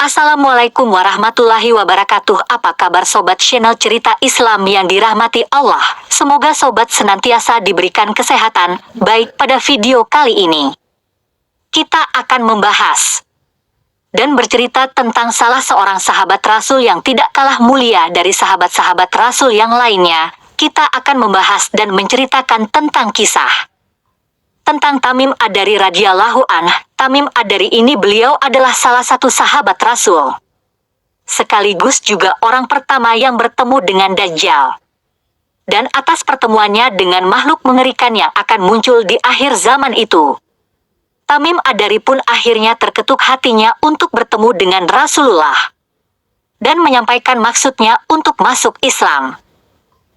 Assalamualaikum warahmatullahi wabarakatuh. Apa kabar sobat channel cerita Islam yang dirahmati Allah? Semoga sobat senantiasa diberikan kesehatan. Baik, pada video kali ini kita akan membahas dan bercerita tentang salah seorang sahabat Rasul yang tidak kalah mulia dari sahabat-sahabat Rasul yang lainnya. Kita akan membahas dan menceritakan tentang kisah tentang Tamim Ad-Dari radhiyallahu anhu. Tamim Ad-Dari ini beliau adalah salah satu sahabat Rasul, sekaligus juga orang pertama yang bertemu dengan Dajjal. Dan atas pertemuannya dengan makhluk mengerikan yang akan muncul di akhir zaman itu, Tamim Ad-Dari pun akhirnya terketuk hatinya untuk bertemu dengan Rasulullah dan menyampaikan maksudnya untuk masuk Islam.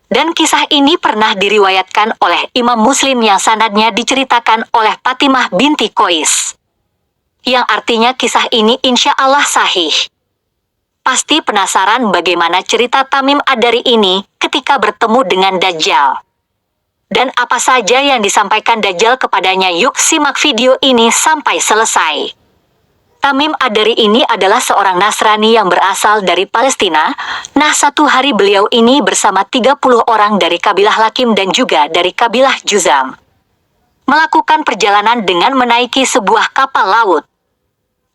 Dan kisah ini pernah diriwayatkan oleh Imam Muslim yang sanadnya diceritakan oleh Fatimah binti Qais, yang artinya kisah ini insya Allah sahih. Pasti penasaran bagaimana cerita Tamim Ad-Dari ini ketika bertemu dengan Dajjal. Dan apa saja yang disampaikan Dajjal kepadanya, yuk simak video ini sampai selesai. Tamim Ad-Dari ini adalah seorang Nasrani yang berasal dari Palestina. Nah, satu hari beliau ini bersama 30 orang dari kabilah Lakim dan juga dari kabilah Juzam melakukan perjalanan dengan menaiki sebuah kapal laut.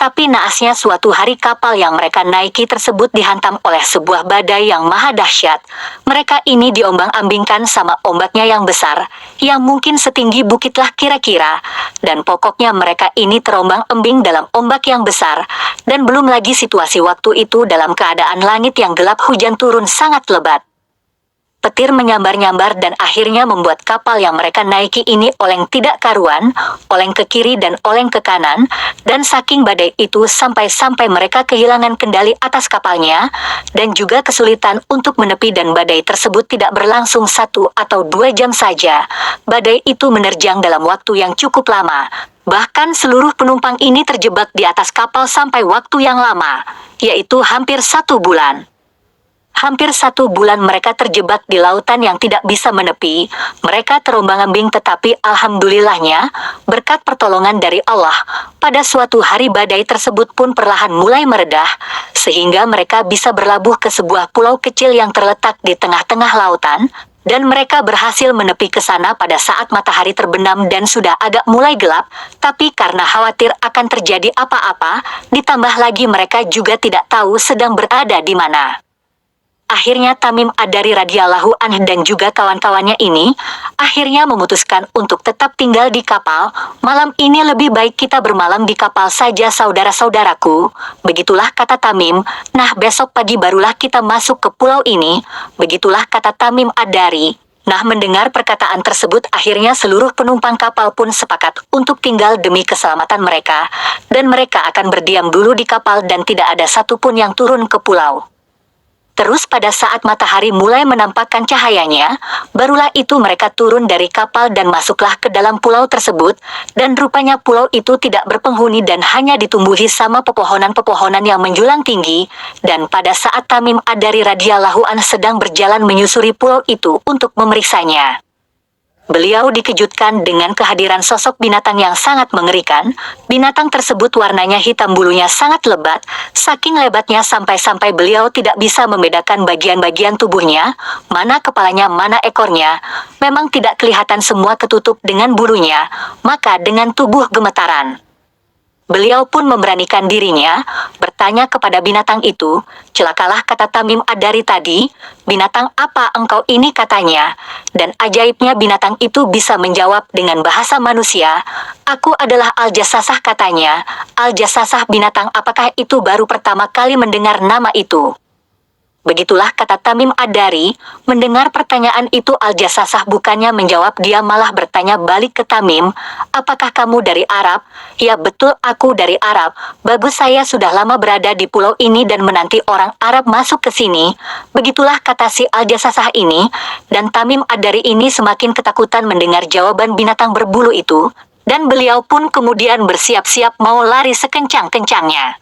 Tapi naasnya suatu hari kapal yang mereka naiki tersebut dihantam oleh sebuah badai yang maha dahsyat. Mereka ini diombang-ambingkan sama ombaknya yang besar, yang mungkin setinggi bukitlah kira-kira. Dan pokoknya mereka ini terombang-ambing dalam ombak yang besar. Dan belum lagi situasi waktu itu dalam keadaan langit yang gelap, hujan turun sangat lebat. Petir menyambar-nyambar dan akhirnya membuat kapal yang mereka naiki ini oleng tidak karuan, oleng ke kiri dan oleng ke kanan, dan saking badai itu sampai-sampai mereka kehilangan kendali atas kapalnya, dan juga kesulitan untuk menepi, dan badai tersebut tidak berlangsung 1 atau 2 jam saja. Badai itu menerjang dalam waktu yang cukup lama. Bahkan seluruh penumpang ini terjebak di atas kapal sampai waktu yang lama, yaitu hampir 1 bulan. Hampir 1 bulan mereka terjebak di lautan yang tidak bisa menepi. Mereka terombang-ambing, tetapi alhamdulillahnya, berkat pertolongan dari Allah, pada suatu hari badai tersebut pun perlahan mulai meredah, sehingga mereka bisa berlabuh ke sebuah pulau kecil yang terletak di tengah-tengah lautan, dan mereka berhasil menepi ke sana pada saat matahari terbenam dan sudah agak mulai gelap. Tapi karena khawatir akan terjadi apa-apa, ditambah lagi mereka juga tidak tahu sedang berada di mana. Akhirnya Tamim Ad-Dari radhiyallahu anhu dan juga kawan-kawannya ini akhirnya memutuskan untuk tetap tinggal di kapal. Malam ini lebih baik kita bermalam di kapal saja, saudara-saudaraku. Begitulah kata Tamim. Nah, besok pagi barulah kita masuk ke pulau ini. Begitulah kata Tamim Ad-Dari. Nah, mendengar perkataan tersebut akhirnya seluruh penumpang kapal pun sepakat untuk tinggal demi keselamatan mereka. Dan mereka akan berdiam dulu di kapal dan tidak ada satupun yang turun ke pulau. Terus pada saat matahari mulai menampakkan cahayanya, barulah itu mereka turun dari kapal dan masuklah ke dalam pulau tersebut. Dan rupanya pulau itu tidak berpenghuni dan hanya ditumbuhi sama pepohonan-pepohonan yang menjulang tinggi. Dan pada saat Tamim Ad-Dari radhiyallahu anhu sedang berjalan menyusuri pulau itu untuk memeriksanya, beliau dikejutkan dengan kehadiran sosok binatang yang sangat mengerikan. Binatang tersebut warnanya hitam, bulunya sangat lebat, saking lebatnya sampai-sampai beliau tidak bisa membedakan bagian-bagian tubuhnya, mana kepalanya mana ekornya. Memang tidak kelihatan, semua ketutup dengan bulunya, maka dengan tubuh gemetaran, beliau pun memberanikan dirinya, bertanya kepada binatang itu. Celakalah, kata Tamim Ad-Dari tadi. Binatang apa engkau ini, katanya. Dan ajaibnya binatang itu bisa menjawab dengan bahasa manusia. Aku adalah Al-Jassasah, katanya. Al-Jassasah, binatang apakah itu? Baru pertama kali mendengar nama itu. Begitulah kata Tamim Ad-Dari. Mendengar pertanyaan itu Al-Jassasah bukannya menjawab, dia malah bertanya balik ke Tamim, apakah kamu dari Arab? Ya, betul, aku dari Arab. Bagus, saya sudah lama berada di pulau ini dan menanti orang Arab masuk ke sini. Begitulah kata si Al-Jassasah ini. Dan Tamim Ad-Dari ini semakin ketakutan mendengar jawaban binatang berbulu itu, dan beliau pun kemudian bersiap-siap mau lari sekencang-kencangnya.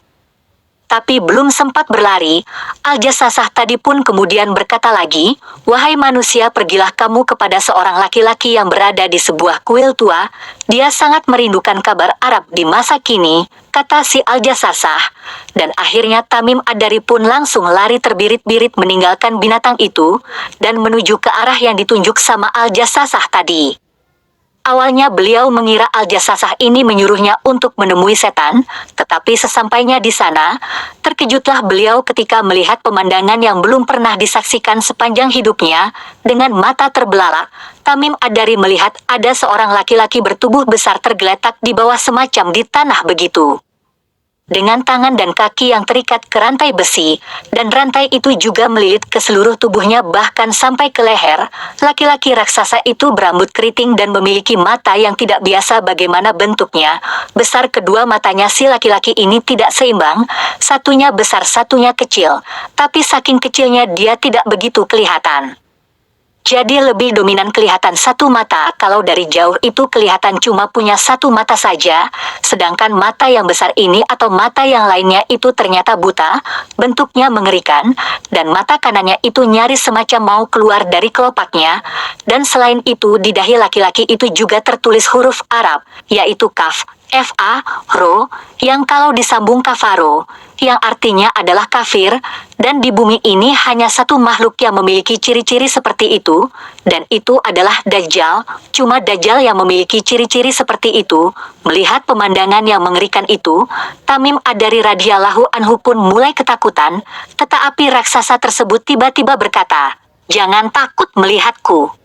Tapi belum sempat berlari, Al-Jassasah tadi pun kemudian berkata lagi, "Wahai manusia, pergilah kamu kepada seorang laki-laki yang berada di sebuah kuil tua. Dia sangat merindukan kabar Arab di masa kini," kata si Al-Jassasah. Dan akhirnya Tamim Ad-Dari pun langsung lari terbirit-birit meninggalkan binatang itu, dan menuju ke arah yang ditunjuk sama Al-Jassasah tadi. Awalnya beliau mengira Al-Jassasah ini menyuruhnya untuk menemui setan, tetapi sesampainya di sana, terkejutlah beliau ketika melihat pemandangan yang belum pernah disaksikan sepanjang hidupnya. Dengan mata terbelalak, Tamim Ad-Dari melihat ada seorang laki-laki bertubuh besar tergeletak di bawah semacam di tanah begitu. Dengan tangan dan kaki yang terikat ke rantai besi, dan rantai itu juga melilit ke seluruh tubuhnya bahkan sampai ke leher, laki-laki raksasa itu berambut keriting dan memiliki mata yang tidak biasa bagaimana bentuknya. Besar kedua matanya si laki-laki ini tidak seimbang, satunya besar satunya kecil, tapi saking kecilnya dia tidak begitu kelihatan. Jadi lebih dominan kelihatan satu mata, kalau dari jauh itu kelihatan cuma punya satu mata saja, sedangkan mata yang besar ini atau mata yang lainnya itu ternyata buta, bentuknya mengerikan, dan mata kanannya itu nyaris semacam mau keluar dari kelopaknya, dan selain itu di dahi laki-laki itu juga tertulis huruf Arab, yaitu Kaf, F-A-R-O, yang kalau disambung Kafaro, yang artinya adalah kafir, dan di bumi ini hanya satu makhluk yang memiliki ciri-ciri seperti itu, dan itu adalah Dajjal. Cuma Dajjal yang memiliki ciri-ciri seperti itu. Melihat pemandangan yang mengerikan itu, Tamim Ad-Dari radhiyallahu anhu pun mulai ketakutan, tetapi raksasa tersebut tiba-tiba berkata, "Jangan takut melihatku.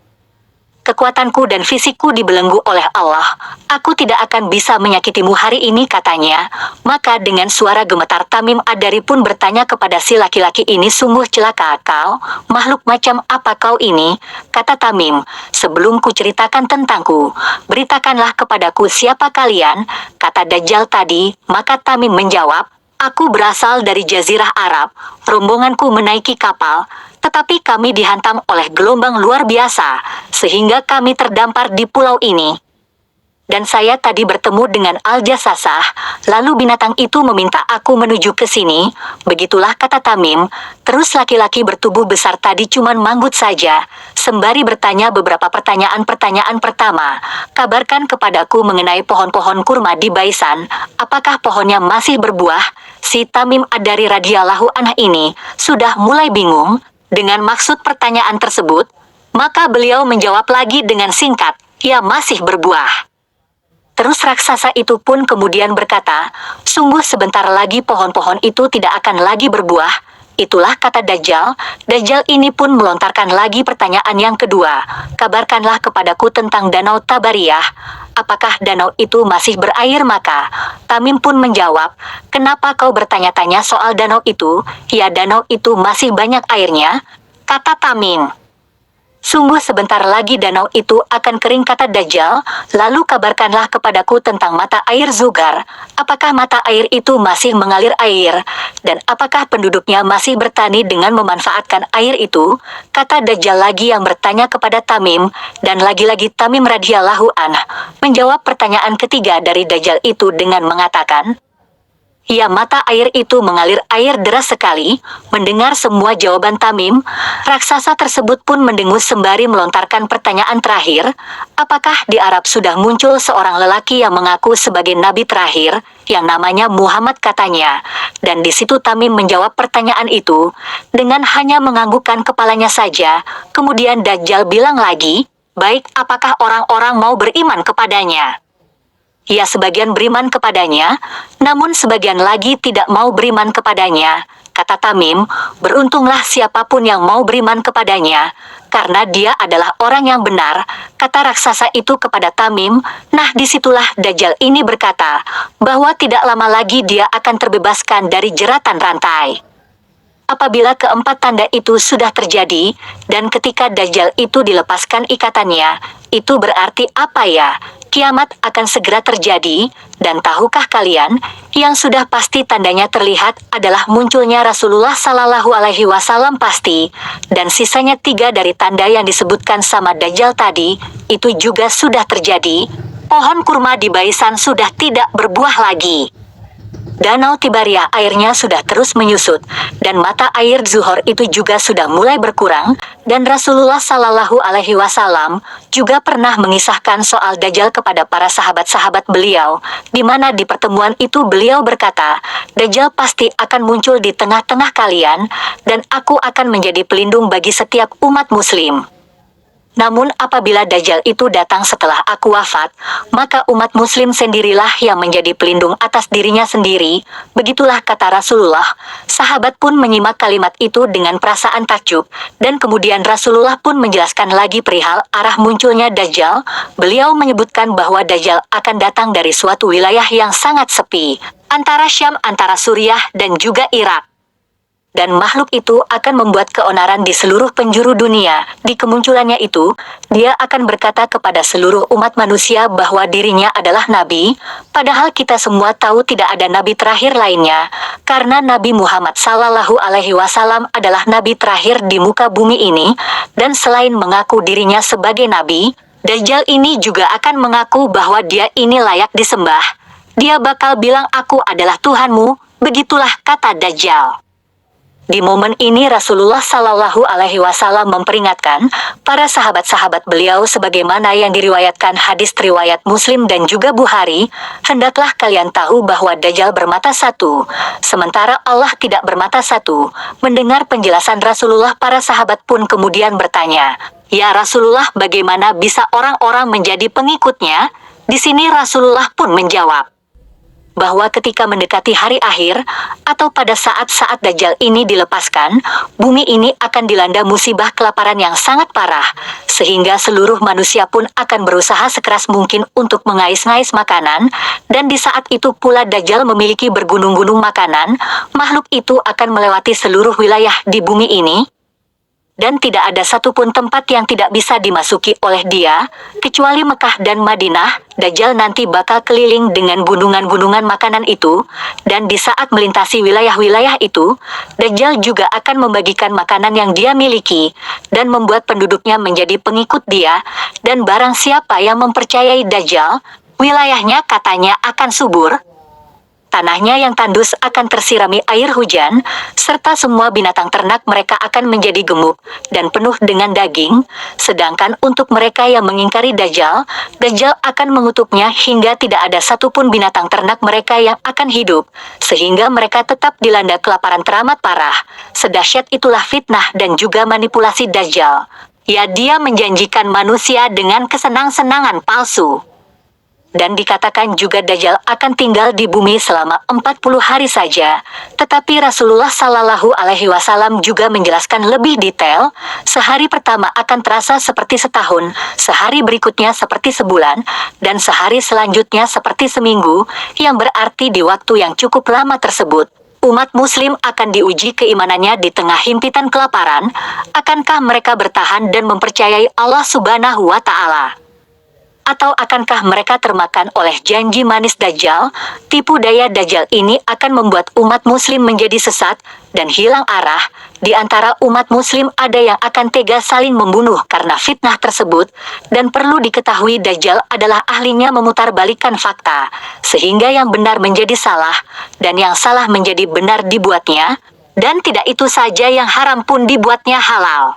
Kekuatanku dan fisikku dibelenggu oleh Allah. Aku tidak akan bisa menyakitimu hari ini," katanya. Maka dengan suara gemetar Tamim Ad-Dari pun bertanya kepada si laki-laki ini, "Sungguh celaka kau, makhluk macam apa kau ini?" Kata Tamim, "Sebelum ku ceritakan tentangku, beritakanlah kepadaku siapa kalian," kata Dajjal tadi. Maka Tamim menjawab, "Aku berasal dari Jazirah Arab, rombonganku menaiki kapal, tetapi kami dihantam oleh gelombang luar biasa, sehingga kami terdampar di pulau ini. Dan saya tadi bertemu dengan Al-Jassasah, lalu binatang itu meminta aku menuju ke sini." Begitulah kata Tamim. Terus laki-laki bertubuh besar tadi cuman manggut saja, sembari bertanya beberapa pertanyaan. Pertama, "Kabarkan kepadaku mengenai pohon-pohon kurma di Baisan, apakah pohonnya masih berbuah?" Si Tamim Ad-Dari radhiyallahu anhu ini sudah mulai bingung dengan maksud pertanyaan tersebut, maka beliau menjawab lagi dengan singkat, "Ya, masih berbuah." Terus raksasa itu pun kemudian berkata, "Sungguh sebentar lagi pohon-pohon itu tidak akan lagi berbuah." Itulah kata Dajjal. Dajjal ini pun melontarkan lagi pertanyaan yang kedua, "Kabarkanlah kepadaku tentang Danau Tabariyah. Apakah danau itu masih berair?" Maka Tamim pun menjawab, "Kenapa kau bertanya-tanya soal danau itu?" "Ya, danau itu masih banyak airnya," kata Tamim. "Sungguh sebentar lagi danau itu akan kering," kata Dajjal. "Lalu kabarkanlah kepadaku tentang mata air Zugar. Apakah mata air itu masih mengalir air? Dan apakah penduduknya masih bertani dengan memanfaatkan air itu?" Kata Dajjal lagi yang bertanya kepada Tamim, dan lagi-lagi Tamim radhiyallahu anhu menjawab pertanyaan ketiga dari Dajjal itu dengan mengatakan, "Ya, mata air itu mengalir air deras sekali." Mendengar semua jawaban Tamim, raksasa tersebut pun mendengus sembari melontarkan pertanyaan terakhir, "Apakah di Arab sudah muncul seorang lelaki yang mengaku sebagai nabi terakhir, yang namanya Muhammad?" katanya. Dan di situ Tamim menjawab pertanyaan itu, dengan hanya menganggukkan kepalanya saja. Kemudian Dajjal bilang lagi, "Baik, apakah orang-orang mau beriman kepadanya?" "Ya, sebagian beriman kepadanya, namun sebagian lagi tidak mau beriman kepadanya," kata Tamim. "Beruntunglah siapapun yang mau beriman kepadanya, karena dia adalah orang yang benar," kata raksasa itu kepada Tamim. Nah, disitulah Dajjal ini berkata, bahwa tidak lama lagi dia akan terbebaskan dari jeratan rantai. Apabila keempat tanda itu sudah terjadi, dan ketika Dajjal itu dilepaskan ikatannya, itu berarti apa ya? Kiamat akan segera terjadi, dan tahukah kalian, yang sudah pasti tandanya terlihat adalah munculnya Rasulullah Sallallahu Alaihi Wasallam pasti, dan sisanya 3 dari tanda yang disebutkan sama Dajjal tadi, itu juga sudah terjadi. Pohon kurma di Baisan sudah tidak berbuah lagi. Danau Tiberia airnya sudah terus menyusut, dan mata air Zuhor itu juga sudah mulai berkurang, dan Rasulullah Shallallahu Alaihi Wasallam juga pernah mengisahkan soal Dajjal kepada para sahabat-sahabat beliau, di mana di pertemuan itu beliau berkata, Dajjal pasti akan muncul di tengah-tengah kalian, dan aku akan menjadi pelindung bagi setiap umat muslim. Namun apabila Dajjal itu datang setelah aku wafat, maka umat muslim sendirilah yang menjadi pelindung atas dirinya sendiri. Begitulah kata Rasulullah. Sahabat pun menyimak kalimat itu dengan perasaan takjub, dan kemudian Rasulullah pun menjelaskan lagi perihal arah munculnya Dajjal. Beliau menyebutkan bahwa Dajjal akan datang dari suatu wilayah yang sangat sepi, antara Syam, antara Suriah, dan juga Irak. Dan makhluk itu akan membuat keonaran di seluruh penjuru dunia. Di kemunculannya itu, dia akan berkata kepada seluruh umat manusia bahwa dirinya adalah nabi, padahal kita semua tahu tidak ada nabi terakhir lainnya, karena Nabi Muhammad Sallallahu Alaihi Wasallam adalah nabi terakhir di muka bumi ini, dan selain mengaku dirinya sebagai nabi, Dajjal ini juga akan mengaku bahwa dia ini layak disembah. Dia bakal bilang aku adalah Tuhanmu, begitulah kata Dajjal. Di momen ini Rasulullah Shallallahu Alaihi Wasallam memperingatkan para sahabat-sahabat beliau sebagaimana yang diriwayatkan hadis riwayat Muslim dan juga Bukhari, hendaklah kalian tahu bahwa Dajjal bermata satu, sementara Allah tidak bermata satu. Mendengar penjelasan Rasulullah, para sahabat pun kemudian bertanya, ya Rasulullah, bagaimana bisa orang-orang menjadi pengikutnya? Di sini Rasulullah pun menjawab bahwa ketika mendekati hari akhir, atau pada saat-saat Dajjal ini dilepaskan, bumi ini akan dilanda musibah kelaparan yang sangat parah, sehingga seluruh manusia pun akan berusaha sekeras mungkin untuk mengais-ngais makanan, dan di saat itu pula Dajjal memiliki bergunung-gunung makanan. Makhluk itu akan melewati seluruh wilayah di bumi ini, dan tidak ada satupun tempat yang tidak bisa dimasuki oleh dia, kecuali Mekah dan Madinah. Dajjal nanti bakal keliling dengan gunungan-gunungan makanan itu, dan di saat melintasi wilayah-wilayah itu, Dajjal juga akan membagikan makanan yang dia miliki, dan membuat penduduknya menjadi pengikut dia, dan barang siapa yang mempercayai Dajjal, wilayahnya katanya akan subur. Tanahnya yang tandus akan tersirami air hujan, serta semua binatang ternak mereka akan menjadi gemuk dan penuh dengan daging. Sedangkan untuk mereka yang mengingkari Dajjal, Dajjal akan mengutuknya hingga tidak ada satupun binatang ternak mereka yang akan hidup, sehingga mereka tetap dilanda kelaparan teramat parah. Sedahsyat itulah fitnah dan juga manipulasi Dajjal. Ya, dia menjanjikan manusia dengan kesenang-senangan palsu. Dan dikatakan juga Dajjal akan tinggal di bumi selama 40 hari saja. Tetapi Rasulullah Shallallahu Alaihi Wasallam juga menjelaskan lebih detail, sehari pertama akan terasa seperti setahun, sehari berikutnya seperti sebulan, dan sehari selanjutnya seperti seminggu, yang berarti di waktu yang cukup lama tersebut, umat muslim akan diuji keimanannya di tengah himpitan kelaparan. Akankah mereka bertahan dan mempercayai Allah Subhanahu wa Ta'ala? Atau akankah mereka termakan oleh janji manis Dajjal? Tipu daya Dajjal ini akan membuat umat muslim menjadi sesat dan hilang arah. Di antara umat muslim ada yang akan tega saling membunuh karena fitnah tersebut, dan perlu diketahui Dajjal adalah ahlinya memutarbalikkan fakta, sehingga yang benar menjadi salah, dan yang salah menjadi benar dibuatnya, dan tidak itu saja, yang haram pun dibuatnya halal,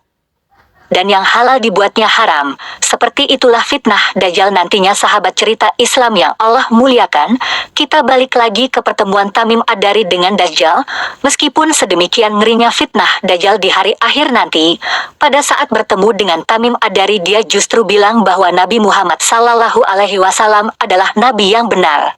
dan yang halal dibuatnya haram. Seperti itulah fitnah Dajjal nantinya, sahabat cerita Islam yang Allah muliakan. Kita balik lagi ke pertemuan Tamim Ad-Dari dengan Dajjal. Meskipun sedemikian ngerinya fitnah Dajjal di hari akhir nanti, pada saat bertemu dengan Tamim Ad-Dari dia justru bilang bahwa Nabi Muhammad Sallallahu Alaihi Wasallam adalah Nabi yang benar.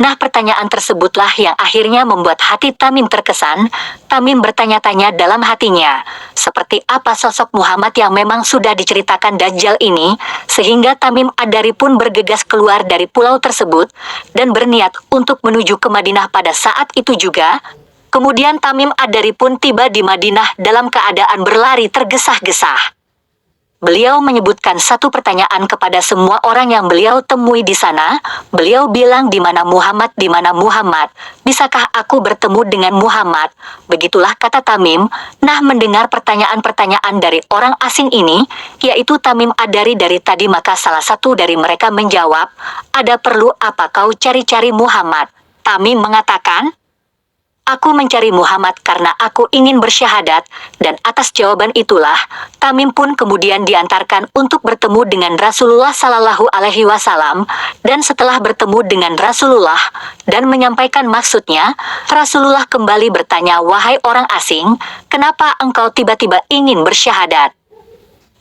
Nah, pertanyaan tersebutlah yang akhirnya membuat hati Tamim terkesan. Tamim bertanya-tanya dalam hatinya, seperti apa sosok Muhammad yang memang sudah diceritakan Dajjal ini, sehingga Tamim Ad-Dari pun bergegas keluar dari pulau tersebut, dan berniat untuk menuju ke Madinah pada saat itu juga. Kemudian Tamim Ad-Dari pun tiba di Madinah dalam keadaan berlari tergesa-gesa. Beliau menyebutkan satu pertanyaan kepada semua orang yang beliau temui di sana. Beliau bilang, di mana Muhammad, di mana Muhammad? Bisakah aku bertemu dengan Muhammad? Begitulah kata Tamim. Nah, mendengar pertanyaan-pertanyaan dari orang asing ini, yaitu Tamim Ad-Dari dari tadi, maka salah satu dari mereka menjawab, ada perlu apa kau cari-cari Muhammad? Tamim mengatakan, "Aku mencari Muhammad karena aku ingin bersyahadat," dan atas jawaban itulah, Tamim pun kemudian diantarkan untuk bertemu dengan Rasulullah Sallallahu Alaihi Wasallam, dan setelah bertemu dengan Rasulullah dan menyampaikan maksudnya, Rasulullah kembali bertanya, "Wahai orang asing, kenapa engkau tiba-tiba ingin bersyahadat?"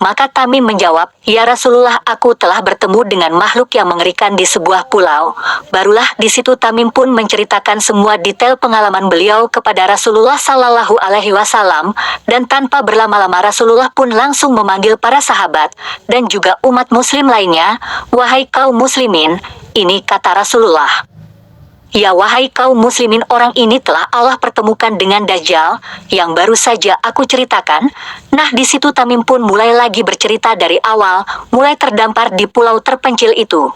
Maka Tamim menjawab, "Ya Rasulullah, aku telah bertemu dengan makhluk yang mengerikan di sebuah pulau." Barulah di situ Tamim pun menceritakan semua detail pengalaman beliau kepada Rasulullah Sallallahu Alaihi Wasallam, dan tanpa berlama-lama Rasulullah pun langsung memanggil para sahabat dan juga umat muslim lainnya. "Wahai kaum muslimin, ini," kata Rasulullah. "Ya wahai kaum muslimin, orang ini telah Allah pertemukan dengan Dajjal, yang baru saja aku ceritakan." Nah di situ Tamim pun mulai lagi bercerita dari awal, mulai terdampar di pulau terpencil itu.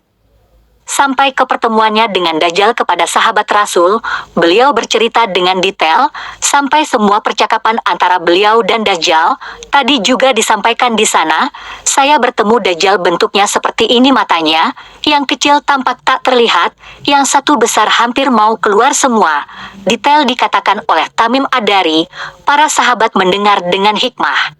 Sampai ke pertemuannya dengan Dajjal kepada sahabat Rasul, beliau bercerita dengan detail, sampai semua percakapan antara beliau dan Dajjal. Tadi juga disampaikan di sana, "Saya bertemu Dajjal, bentuknya seperti ini matanya, yang kecil tampak tak terlihat, yang satu besar hampir mau keluar semua." Detail dikatakan oleh Tamim Ad-Dari. Para sahabat mendengar dengan hikmah.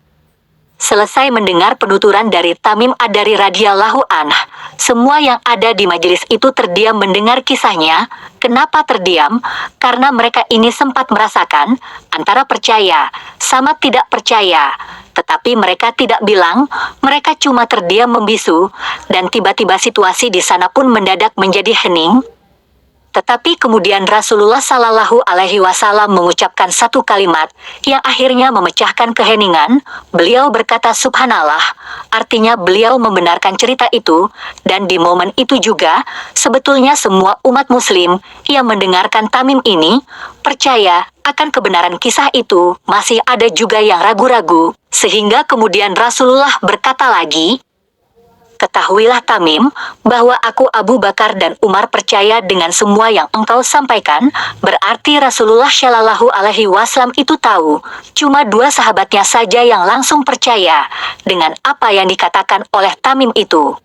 Selesai mendengar penuturan dari Tamim Ad-Dari radhiyallahu anhu, semua yang ada di majelis itu terdiam mendengar kisahnya. Kenapa terdiam? Karena mereka ini sempat merasakan antara percaya sama tidak percaya. Tetapi mereka tidak bilang, mereka cuma terdiam membisu, dan tiba-tiba situasi di sana pun mendadak menjadi hening. Tetapi kemudian Rasulullah Sallallahu Alaihi Wasallam mengucapkan satu kalimat yang akhirnya memecahkan keheningan. Beliau berkata "Subhanallah", artinya beliau membenarkan cerita itu, dan di momen itu juga, sebetulnya semua umat muslim yang mendengarkan Tamim ini, percaya akan kebenaran kisah itu. Masih ada juga yang ragu-ragu, sehingga kemudian Rasulullah berkata lagi, "Ketahuilah Tamim, bahwa aku Abu Bakar dan Umar percaya dengan semua yang engkau sampaikan." Berarti Rasulullah Shallallahu Alaihi Wasallam itu tahu, cuma dua sahabatnya saja yang langsung percaya dengan apa yang dikatakan oleh Tamim itu.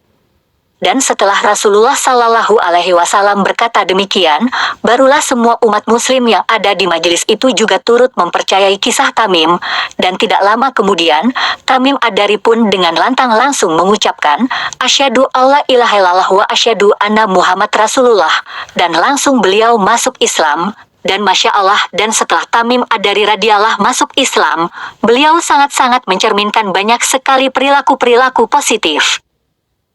Dan setelah Rasulullah Sallallahu Alaihi Wasallam berkata demikian, barulah semua umat muslim yang ada di majelis itu juga turut mempercayai kisah Tamim, dan tidak lama kemudian, Tamim Ad-Dari pun dengan lantang langsung mengucapkan, "Asyhadu alla ilaha illallah wa asyhadu anna Muhammad Rasulullah," dan langsung beliau masuk Islam. Dan Masya Allah, dan setelah Tamim Ad-Dari radhiyallahu masuk Islam, beliau sangat-sangat mencerminkan banyak sekali perilaku-perilaku positif.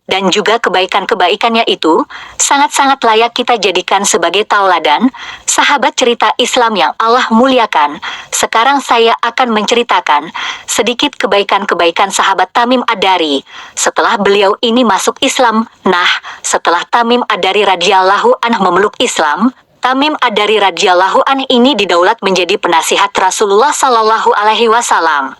Dan juga kebaikan-kebaikannya itu, sangat-sangat layak kita jadikan sebagai tauladan, sahabat cerita Islam yang Allah muliakan. Sekarang saya akan menceritakan sedikit kebaikan-kebaikan sahabat Tamim Ad-Dari setelah beliau ini masuk Islam. Nah, setelah Tamim Ad-Dari radhiyallahu anhu memeluk Islam, Tamim Ad-Dari radhiyallahu anhu ini didaulat menjadi penasihat Rasulullah Sallallahu Alaihi Wasallam.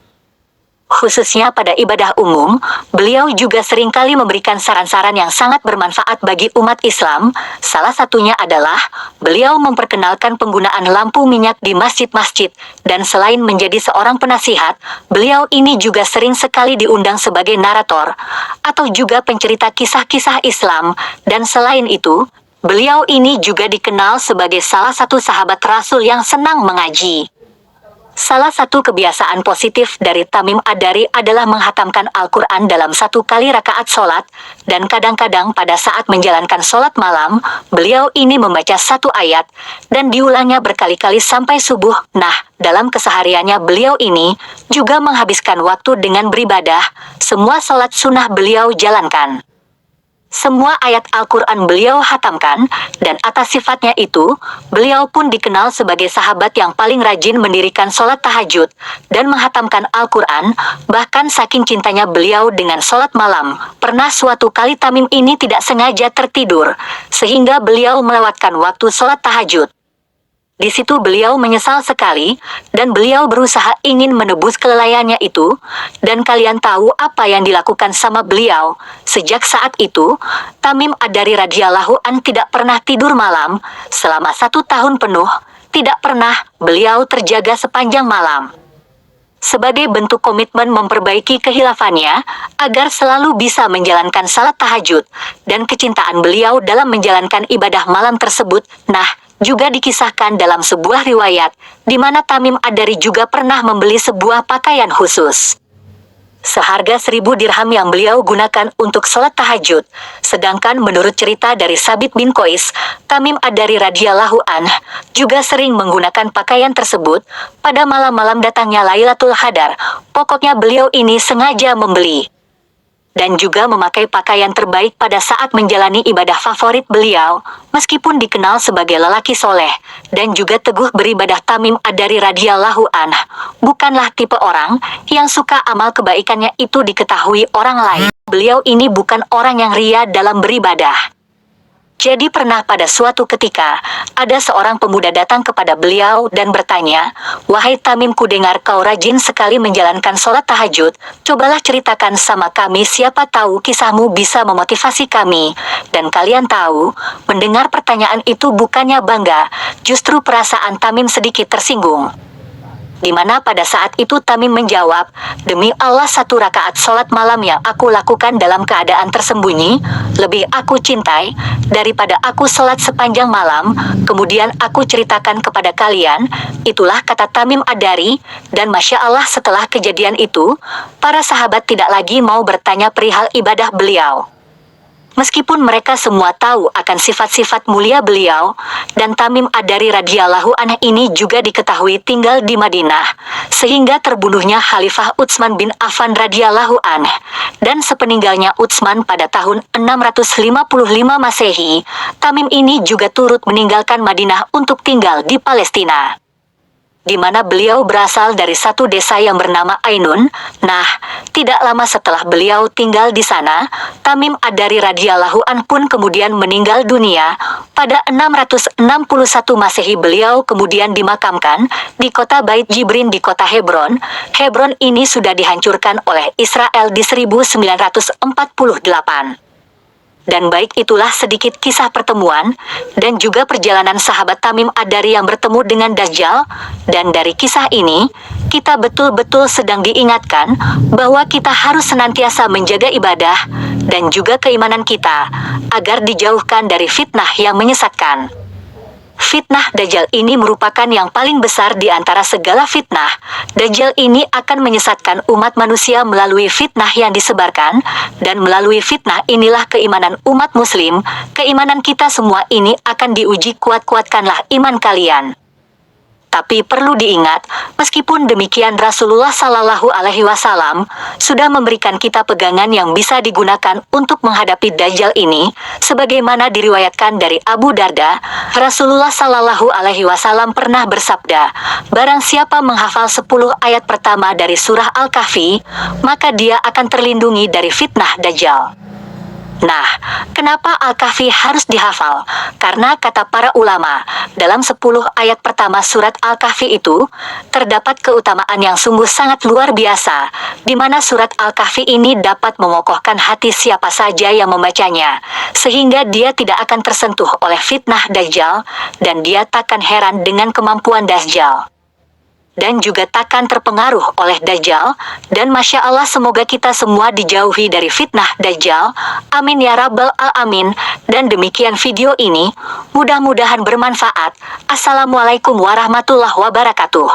Khususnya pada ibadah umum, beliau juga seringkali memberikan saran-saran yang sangat bermanfaat bagi umat Islam. Salah satunya adalah, beliau memperkenalkan penggunaan lampu minyak di masjid-masjid, dan selain menjadi seorang penasihat, beliau ini juga sering sekali diundang sebagai narator, atau juga pencerita kisah-kisah Islam, dan selain itu, beliau ini juga dikenal sebagai salah satu sahabat Rasul yang senang mengaji. Salah satu kebiasaan positif dari Tamim Ad-Dari adalah menghatamkan Al-Quran dalam satu kali rakaat sholat, dan kadang-kadang pada saat menjalankan sholat malam, beliau ini membaca satu ayat, dan diulangnya berkali-kali sampai subuh. Nah, dalam kesehariannya beliau ini juga menghabiskan waktu dengan beribadah, semua sholat sunnah beliau jalankan. Semua ayat Al-Quran beliau hatamkan, dan atas sifatnya itu, beliau pun dikenal sebagai sahabat yang paling rajin mendirikan sholat tahajud, dan menghatamkan Al-Quran. Bahkan saking cintanya beliau dengan sholat malam, pernah suatu kali Tamim ini tidak sengaja tertidur, sehingga beliau melewatkan waktu sholat tahajud. Di situ beliau menyesal sekali, dan beliau berusaha ingin menebus kelalaiannya itu, dan kalian tahu apa yang dilakukan sama beliau. Sejak saat itu, Tamim Ad-Dari radhiyallahu an tidak pernah tidur malam, selama 1 tahun penuh, tidak pernah beliau terjaga sepanjang malam. Sebagai bentuk komitmen memperbaiki kehilafannya, agar selalu bisa menjalankan salat tahajud, dan kecintaan beliau dalam menjalankan ibadah malam tersebut. Nah, Juga dikisahkan dalam sebuah riwayat, di mana Tamim Ad-Dari juga pernah membeli sebuah pakaian khusus seharga 1.000 dirham yang beliau gunakan untuk sholat tahajud. Sedangkan menurut cerita dari Sabit bin Qais, Tamim Ad-Dari radhiyallahu anh juga sering menggunakan pakaian tersebut pada malam-malam datangnya Lailatul Qadar. Pokoknya beliau ini sengaja membeli dan juga memakai pakaian terbaik pada saat menjalani ibadah favorit beliau, meskipun dikenal sebagai lelaki soleh, dan juga teguh beribadah. Tamim Ad-Dari radhiyallahu anh bukanlah tipe orang yang suka amal kebaikannya itu diketahui orang lain. Beliau ini bukan orang yang ria dalam beribadah. Jadi pernah pada suatu ketika, ada seorang pemuda datang kepada beliau dan bertanya, "Wahai Tamim, kudengar kau rajin sekali menjalankan sholat tahajud, cobalah ceritakan sama kami, siapa tahu kisahmu bisa memotivasi kami." Dan kalian tahu, mendengar pertanyaan itu bukannya bangga, justru perasaan Tamim sedikit tersinggung. Di mana pada saat itu Tamim menjawab, "Demi Allah, 1 rakaat sholat malam yang aku lakukan dalam keadaan tersembunyi, lebih aku cintai daripada aku sholat sepanjang malam, kemudian aku ceritakan kepada kalian." Itulah kata Tamim Ad-Dari, dan Masya Allah, setelah kejadian itu, para sahabat tidak lagi mau bertanya perihal ibadah beliau. Meskipun mereka semua tahu akan sifat-sifat mulia beliau, dan Tamim Ad-Dari radhiyallahu anh ini juga diketahui tinggal di Madinah, sehingga terbunuhnya Khalifah Utsman bin Affan radhiyallahu anh. Dan sepeninggalnya Utsman pada tahun 655 Masehi, Tamim ini juga turut meninggalkan Madinah untuk tinggal di Palestina, di mana beliau berasal dari satu desa yang bernama Ainun. Nah, tidak lama setelah beliau tinggal di sana, Tamim Ad-Dari radhiyallahu anh pun kemudian meninggal dunia. Pada 661 Masehi beliau kemudian dimakamkan di kota Bait Jibrin di kota Hebron. Hebron ini sudah dihancurkan oleh Israel di 1948. Dan baik, itulah sedikit kisah pertemuan dan juga perjalanan sahabat Tamim Ad-Dari yang bertemu dengan Dajjal. Dan dari kisah ini, kita betul-betul sedang diingatkan bahwa kita harus senantiasa menjaga ibadah dan juga keimanan kita agar dijauhkan dari fitnah yang menyesatkan. Fitnah Dajjal ini merupakan yang paling besar di antara segala fitnah. Dajjal ini akan menyesatkan umat manusia melalui fitnah yang disebarkan, dan melalui fitnah inilah keimanan umat muslim, keimanan kita semua ini akan diuji. Kuat-kuatkanlah iman kalian. Tapi perlu diingat, meskipun demikian Rasulullah Shallallahu Alaihi Wasallam sudah memberikan kita pegangan yang bisa digunakan untuk menghadapi Dajjal ini, sebagaimana diriwayatkan dari Abu Darda. Rasulullah Shallallahu Alaihi Wasallam pernah bersabda, "Barang siapa menghafal 10 ayat pertama dari surah Al-Kahfi, maka dia akan terlindungi dari fitnah Dajjal." Nah, kenapa Al-Kahfi harus dihafal? Karena kata para ulama, dalam 10 ayat pertama surat Al-Kahfi itu, terdapat keutamaan yang sungguh sangat luar biasa, di mana surat Al-Kahfi ini dapat mengokohkan hati siapa saja yang membacanya, sehingga dia tidak akan tersentuh oleh fitnah Dajjal, dan dia takkan heran dengan kemampuan Dajjal, dan juga takkan terpengaruh oleh Dajjal. Dan Masya Allah, semoga kita semua dijauhi dari fitnah Dajjal. Amin ya Rabbal Alamin. Dan demikian video ini, mudah-mudahan bermanfaat. Assalamualaikum warahmatullahi wabarakatuh.